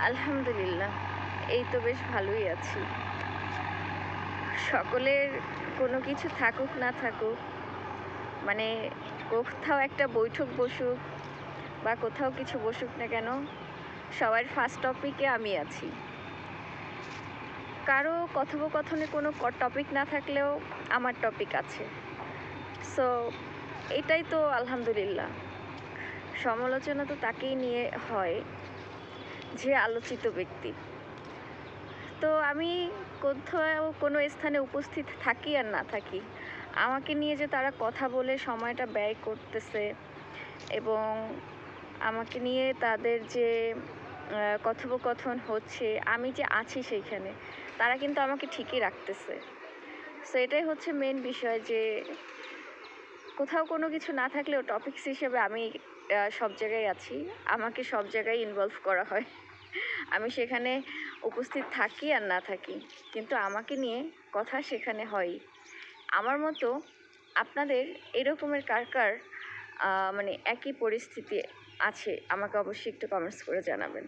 আলহামদুলিল্লাহ, এই তো বেশ ভালোই আছি। সকলের কোনো কিছু থাকুক না থাকুক, মানে কোথাও একটা বৈঠক বসুক বা কোথাও কিছু বসুক না কেন, সবার ফার্স্ট টপিকে আমি আছি। কারো কথোপকথনে কোনো টপিক না থাকলেও আমার টপিক আছে। সো এটাই তো আলহামদুলিল্লাহ। সমালোচনা তো তাকেই নিয়ে হয় যে আলোচিত ব্যক্তি। তো আমি কোথাও কোনো স্থানে উপস্থিত থাকি আর না থাকি, আমাকে নিয়ে যে তারা কথা বলে সময়টা ব্যয় করতেছে এবং আমাকে নিয়ে তাদের যে কথোপকথন হচ্ছে, আমি যে আছি সেইখানে, তারা কিন্তু আমাকে ঠিকই রাখতেছে। সো এটাই হচ্ছে মেন বিষয়, যে কোথাও কোনো কিছু না থাকলেও টপিকস হিসেবে আমি সব জায়গায় আছি, আমাকে সব জায়গায় ইনভলভ করা হয়। আমি সেখানে উপস্থিত থাকি আর না থাকি, কিন্তু আমাকে নিয়ে কথা সেখানে হয়ই। আমার মতো আপনাদের এরকমের কার কার মানে একই পরিস্থিতি আছে, আমাকে অবশ্যই একটু কমেন্টস করে জানাবেন।